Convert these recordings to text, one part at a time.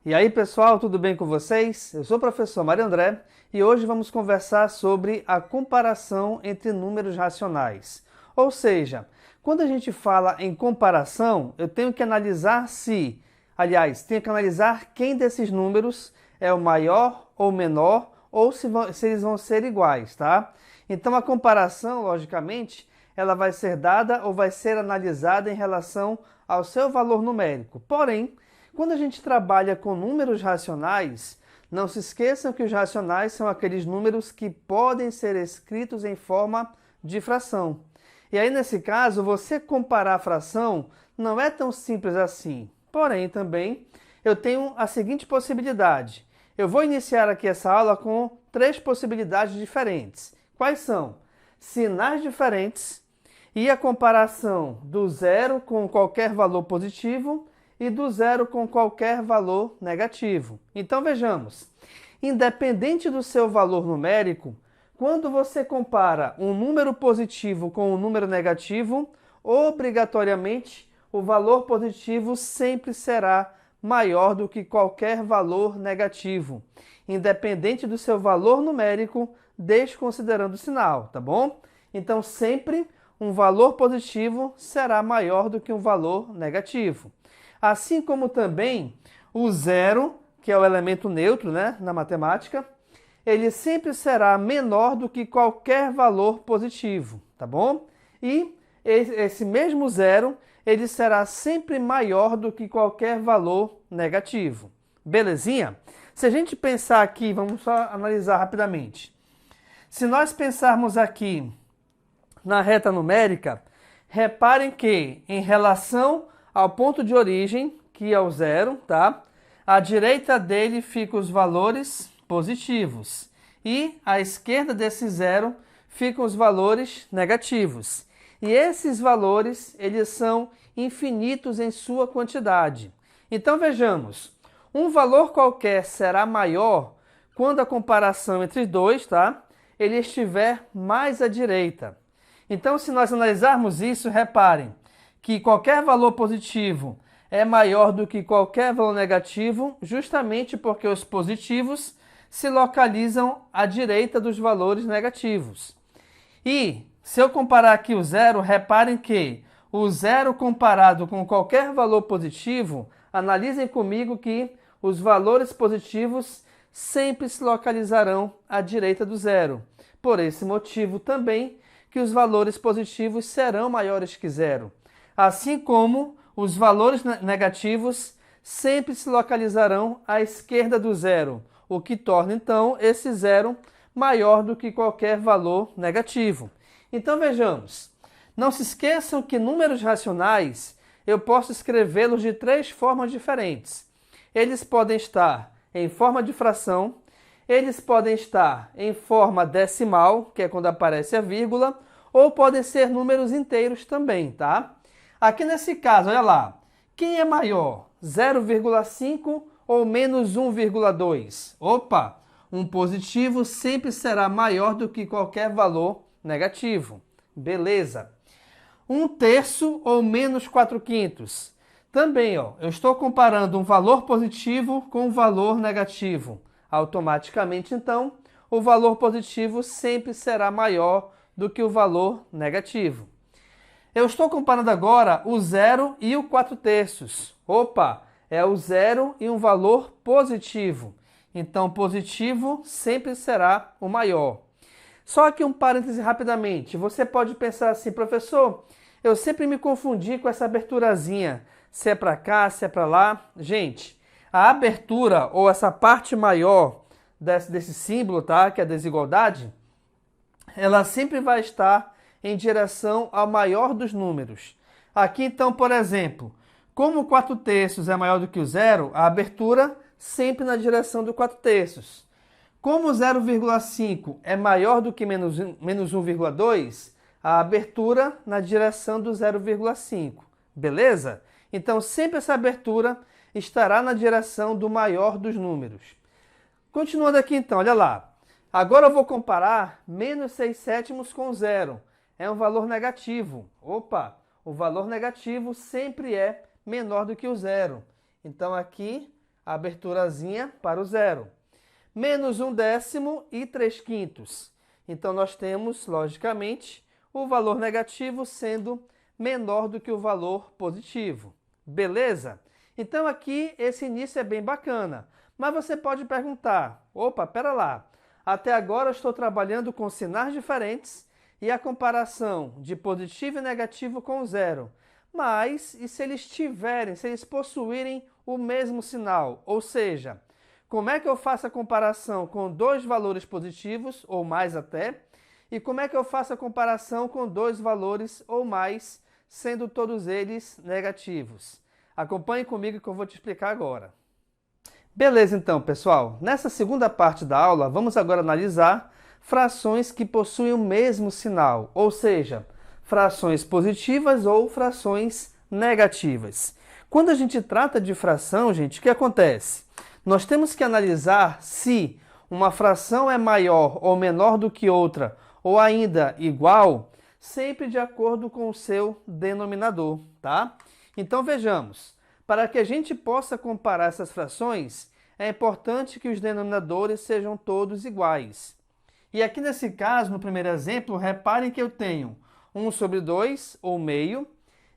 E aí, pessoal, tudo bem com vocês? Eu sou o professor Mário André e hoje vamos conversar sobre a comparação entre números racionais. Ou seja, quando a gente fala em comparação, eu tenho que analisar tenho que analisar quem desses números é o maior ou menor ou se eles vão ser iguais, tá? Então a comparação, logicamente, ela vai ser dada ou vai ser analisada em relação ao seu valor numérico. Porém, quando a gente trabalha com números racionais, não se esqueçam que os racionais são aqueles números que podem ser escritos em forma de fração. E aí, nesse caso, você comparar a fração não é tão simples assim. Porém, também, eu tenho a seguinte possibilidade. Eu vou iniciar aqui essa aula com 3 possibilidades diferentes. Quais são? Sinais diferentes e a comparação do zero com qualquer valor positivo e do zero com qualquer valor negativo. Então vejamos, independente do seu valor numérico, quando você compara um número positivo com um número negativo, obrigatoriamente o valor positivo sempre será maior do que qualquer valor negativo, independente do seu valor numérico, desconsiderando o sinal, tá bom? Então sempre um valor positivo será maior do que um valor negativo. Assim como também o zero, que é o elemento neutro, né, na matemática, ele sempre será menor do que qualquer valor positivo, tá bom? E esse mesmo zero, ele será sempre maior do que qualquer valor negativo. Belezinha? Se a gente pensar aqui, vamos só analisar rapidamente. Se nós pensarmos aqui na reta numérica, reparem que em relação ao ponto de origem, que é o zero, tá? À direita dele ficam os valores positivos e à esquerda desse zero ficam os valores negativos. E esses valores, eles são infinitos em sua quantidade. Então vejamos, um valor qualquer será maior quando a comparação entre dois, tá? Ele estiver mais à direita. Então, se nós analisarmos isso, reparem que qualquer valor positivo é maior do que qualquer valor negativo, justamente porque os positivos se localizam à direita dos valores negativos. E, se eu comparar aqui o zero, reparem que o zero comparado com qualquer valor positivo, analisem comigo que os valores positivos sempre se localizarão à direita do zero. Por esse motivo também, que os valores positivos serão maiores que zero, assim como os valores negativos sempre se localizarão à esquerda do zero, o que torna então esse zero maior do que qualquer valor negativo. Então vejamos, não se esqueçam que números racionais eu posso escrevê-los de 3 formas diferentes. Eles podem estar em forma de fração, eles podem estar em forma decimal, que é quando aparece a vírgula, ou podem ser números inteiros também, tá? Aqui nesse caso, olha lá, quem é maior, 0,5 ou menos 1,2? Opa, um positivo sempre será maior do que qualquer valor negativo. Beleza. 1/3 ou menos 4/5? Também, ó, eu estou comparando um valor positivo com um valor negativo. Automaticamente, então, o valor positivo sempre será maior do que o valor negativo. Eu estou comparando agora o 0 e o 4/3. Opa, é o 0 e um valor positivo. Então, positivo sempre será o maior. Só aqui um parêntese rapidamente. Você pode pensar assim, professor, eu sempre me confundi com essa aberturazinha. Se é para cá, se é para lá. Gente, a abertura ou essa parte maior desse símbolo, tá? Que é a desigualdade, ela sempre vai estar em direção ao maior dos números. Aqui então, por exemplo, como o 4/3 é maior do que o zero, a abertura sempre na direção do 4/3. Como 0,5 é maior do que menos 1,2, a abertura na direção do 0,5. Beleza? Então, sempre essa abertura estará na direção do maior dos números. Continuando aqui então, olha lá. Agora eu vou comparar menos 6/7 com zero. É um valor negativo. Opa, o valor negativo sempre é menor do que o zero. Então aqui a aberturazinha para o zero. Menos 1/10 e 3/5. Então, nós temos, logicamente, o valor negativo sendo menor do que o valor positivo. Beleza? Então, aqui, esse início é bem bacana. Mas você pode perguntar, opa, pera lá, até agora eu estou trabalhando com sinais diferentes e a comparação de positivo e negativo com zero. Mas, e se eles possuírem o mesmo sinal? Ou seja, como é que eu faço a comparação com dois valores positivos, ou mais até, e como é que eu faço a comparação com dois valores ou mais, sendo todos eles negativos? Acompanhe comigo que eu vou te explicar agora. Beleza, então, pessoal. Nessa segunda parte da aula, vamos agora analisar frações que possuem o mesmo sinal, ou seja, frações positivas ou frações negativas. Quando a gente trata de fração, gente, o que acontece? Nós temos que analisar se uma fração é maior ou menor do que outra, ou ainda igual, sempre de acordo com o seu denominador, tá? Então, vejamos. Para que a gente possa comparar essas frações, é importante que os denominadores sejam todos iguais. E aqui nesse caso, no primeiro exemplo, reparem que eu tenho 1/2, ou meio,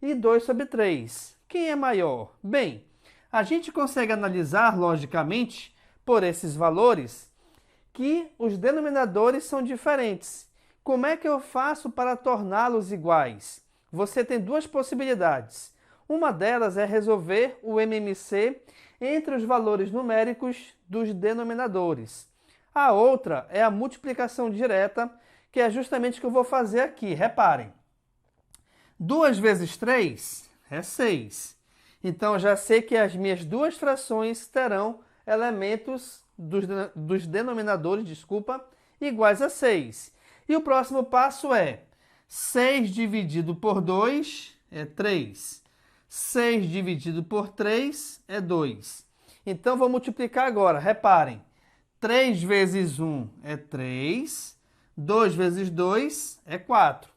e 2/3. Quem é maior? Bem, a gente consegue analisar, logicamente, por esses valores, que os denominadores são diferentes. Como é que eu faço para torná-los iguais? Você tem duas possibilidades. Uma delas é resolver o MMC entre os valores numéricos dos denominadores. A outra é a multiplicação direta, que é justamente o que eu vou fazer aqui. Reparem, 2 vezes 3 é 6. Então, já sei que as minhas duas frações terão elementos dos denominadores, iguais a 6. E o próximo passo é 6 dividido por 2 é 3. 6 dividido por 3 é 2. Então, vou multiplicar agora. Reparem, 3 vezes 1 é 3, 2 vezes 2 é 4.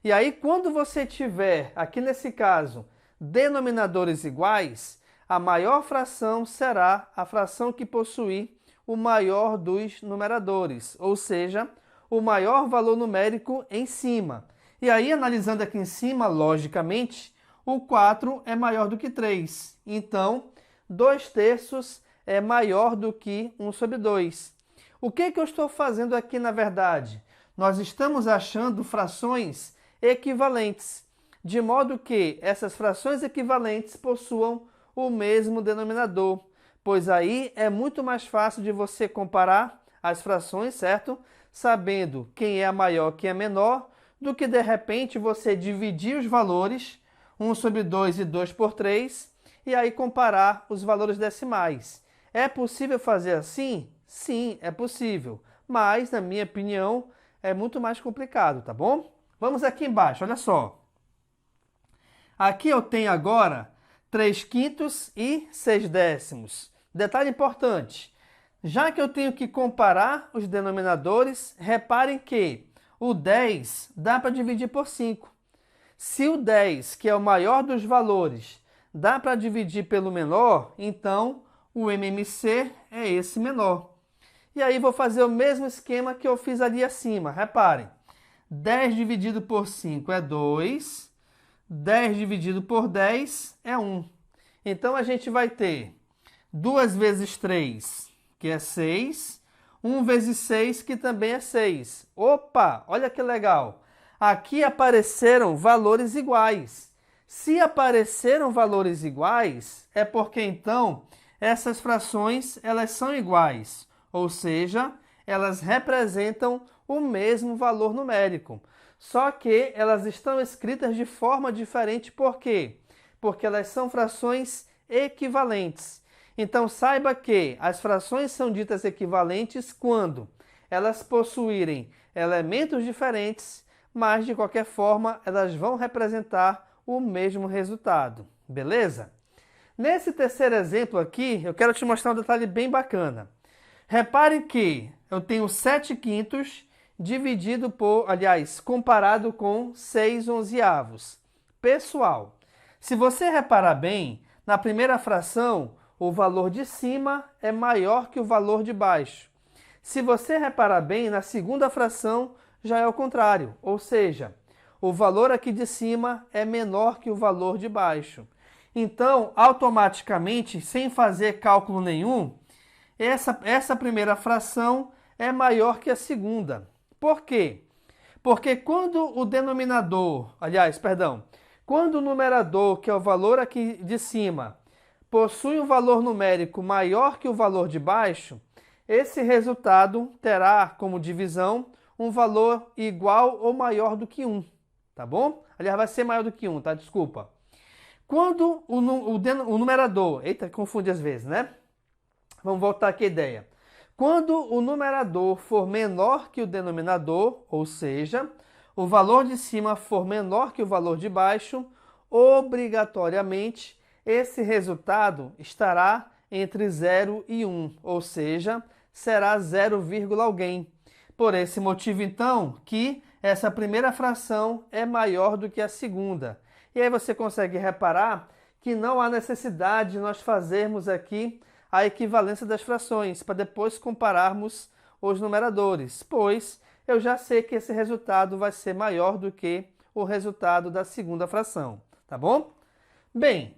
E aí, quando você tiver, aqui nesse caso, denominadores iguais, a maior fração será a fração que possuir o maior dos numeradores, ou seja, o maior valor numérico em cima. E aí, analisando aqui em cima, logicamente, o 4 é maior do que 3. Então, 2/3 é maior do que 1/2. O que eu estou fazendo aqui, na verdade? Nós estamos achando frações equivalentes, de modo que essas frações equivalentes possuam o mesmo denominador, pois aí é muito mais fácil de você comparar as frações, certo? Sabendo quem é a maior, quem é a menor, do que de repente você dividir os valores 1/2 e 2/3 e aí comparar os valores decimais. É possível fazer assim? Sim, é possível, mas na minha opinião é muito mais complicado, tá bom? Vamos aqui embaixo, olha só. Aqui eu tenho agora 3/5 e 6/10. Detalhe importante, já que eu tenho que comparar os denominadores, reparem que o 10 dá para dividir por 5. Se o 10, que é o maior dos valores, dá para dividir pelo menor, então o MMC é esse menor. E aí vou fazer o mesmo esquema que eu fiz ali acima. Reparem, 10 dividido por 5 é 2, 10 dividido por 10 é 1. Então a gente vai ter 2 vezes 3, que é 6, 1 vezes 6, que também é 6. Opa, olha que legal! Aqui apareceram valores iguais. Se apareceram valores iguais, é porque então essas frações elas são iguais, ou seja, elas representam o mesmo valor numérico. Só que elas estão escritas de forma diferente, por quê? Porque elas são frações equivalentes. Então saiba que as frações são ditas equivalentes quando elas possuírem elementos diferentes, mas de qualquer forma elas vão representar o mesmo resultado, beleza? Nesse terceiro exemplo aqui, eu quero te mostrar um detalhe bem bacana. Repare que eu tenho 7/5 dividido por, comparado com 6/11. Pessoal, se você reparar bem, na primeira fração, o valor de cima é maior que o valor de baixo. Se você reparar bem, na segunda fração já é o contrário, ou seja, o valor aqui de cima é menor que o valor de baixo. Então, automaticamente, sem fazer cálculo nenhum, essa primeira fração é maior que a segunda. Por quê? Porque quando o denominador, quando o numerador, que é o valor aqui de cima, possui um valor numérico maior que o valor de baixo, esse resultado terá como divisão um valor igual ou maior do que 1, tá bom? Aliás, vai ser maior do que 1, tá? Desculpa. Quando o numerador... Eita, confunde às vezes, né? Vamos voltar aqui a ideia. Quando o numerador for menor que o denominador, ou seja, o valor de cima for menor que o valor de baixo, obrigatoriamente esse resultado estará entre 0 e 1, ou seja, será 0, alguém. Por esse motivo, então, que essa primeira fração é maior do que a segunda. E aí você consegue reparar que não há necessidade de nós fazermos aqui a equivalência das frações, para depois compararmos os numeradores, pois eu já sei que esse resultado vai ser maior do que o resultado da segunda fração, tá bom? Bem,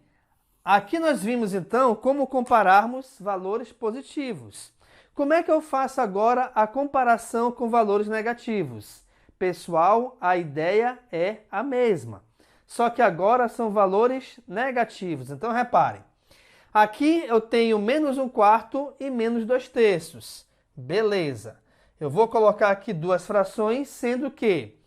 aqui nós vimos então como compararmos valores positivos. Como é que eu faço agora a comparação com valores negativos? Pessoal, a ideia é a mesma, só que agora são valores negativos, então reparem. Aqui eu tenho menos 1/4 e menos 2/3. Beleza. Eu vou colocar aqui duas frações, sendo que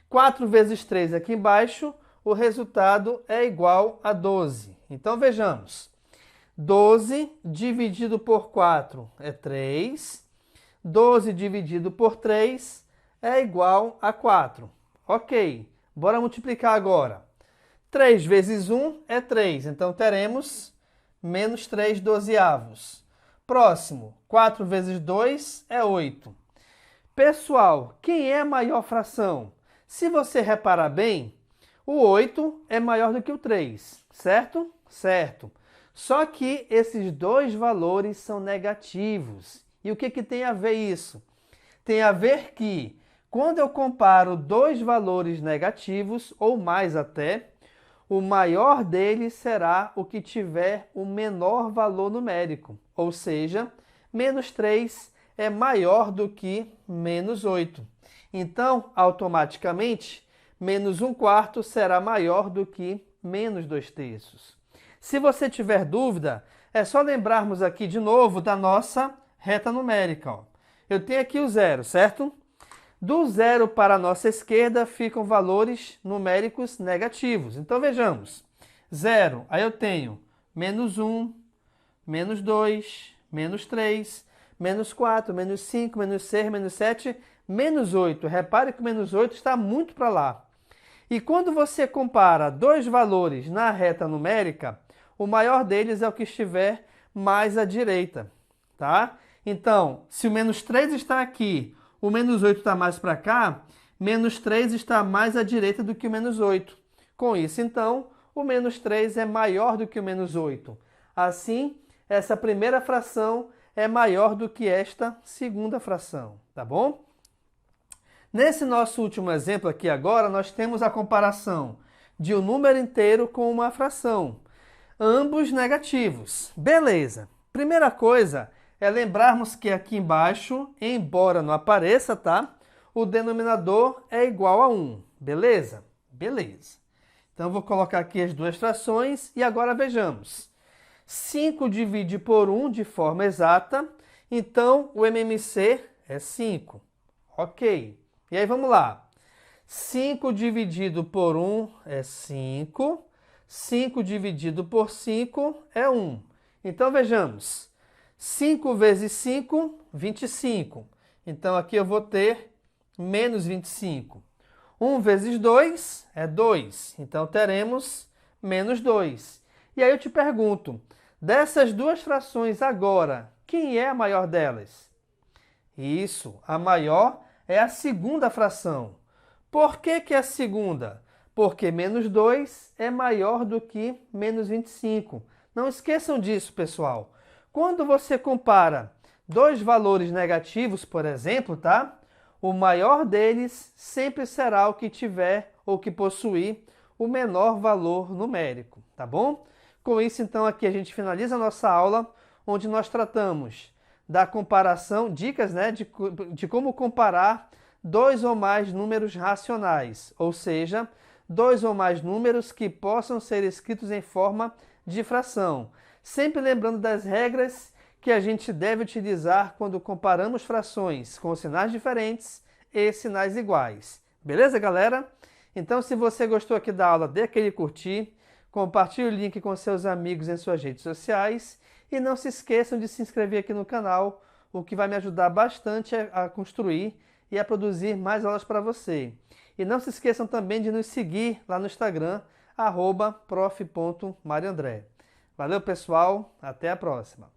4 vezes 3 aqui embaixo, o resultado é igual a 12. Então vejamos. 12 dividido por 4 é 3. 12 dividido por 3 é igual a 4. Ok, bora multiplicar agora. 3 vezes 1 é 3, então teremos menos 3/12. Próximo, 4 vezes 2 é 8. Pessoal, quem é a maior fração? Se você reparar bem, o 8 é maior do que o 3, certo? Certo. Só que esses dois valores são negativos. E o que tem a ver isso? Tem a ver que, quando eu comparo dois valores negativos, ou mais até, o maior deles será o que tiver o menor valor numérico, ou seja, menos 3 é maior do que menos 8. Então, automaticamente, menos 1/4 será maior do que menos 2/3. Se você tiver dúvida, é só lembrarmos aqui de novo da nossa reta numérica. Ó. Eu tenho aqui o 0, certo? Do 0 para a nossa esquerda ficam valores numéricos negativos. Então vejamos. 0, aí eu tenho menos 1, menos 2, menos 3, menos 4, menos 5, menos 6, menos 7, menos 8. Repare que o menos 8 está muito para lá. E quando você compara dois valores na reta numérica, o maior deles é o que estiver mais à direita. Tá? Então, se o menos 3 está aqui, o menos 8 está mais para cá, menos 3 está mais à direita do que o menos 8. Com isso, então, o menos 3 é maior do que o menos 8. Assim, essa primeira fração é maior do que esta segunda fração, tá bom? Nesse nosso último exemplo aqui agora, nós temos a comparação de um número inteiro com uma fração, ambos negativos. Beleza. Primeira coisa é lembrarmos que aqui embaixo, embora não apareça, tá? O denominador é igual a 1, beleza? Beleza. Então, vou colocar aqui as duas frações e agora vejamos. 5 divide por 1 de forma exata, então o MMC é 5. Ok. E aí, vamos lá. 5 dividido por 1 é 5. 5 dividido por 5 é 1. Então, vejamos. 5 vezes 5, 25. Então, aqui eu vou ter menos 25. 1 vezes 2 é 2. Então, teremos menos 2. E aí eu te pergunto, dessas duas frações agora, quem é a maior delas? Isso, a maior é a segunda fração. Por que é a segunda? Porque menos 2 é maior do que menos 25. Não esqueçam disso, pessoal. Quando você compara dois valores negativos, por exemplo, tá? O maior deles sempre será o que tiver ou que possuir o menor valor numérico, tá bom? Com isso, então, aqui a gente finaliza a nossa aula, onde nós tratamos da comparação, dicas, né, de como comparar dois ou mais números racionais, ou seja, dois ou mais números que possam ser escritos em forma de fração. Sempre lembrando das regras que a gente deve utilizar quando comparamos frações com sinais diferentes e sinais iguais. Beleza, galera? Então, se você gostou aqui da aula, dê aquele curtir, compartilhe o link com seus amigos em suas redes sociais e não se esqueçam de se inscrever aqui no canal, o que vai me ajudar bastante a construir e a produzir mais aulas para você. E não se esqueçam também de nos seguir lá no Instagram, @prof.mariandré. Valeu, pessoal. Até a próxima.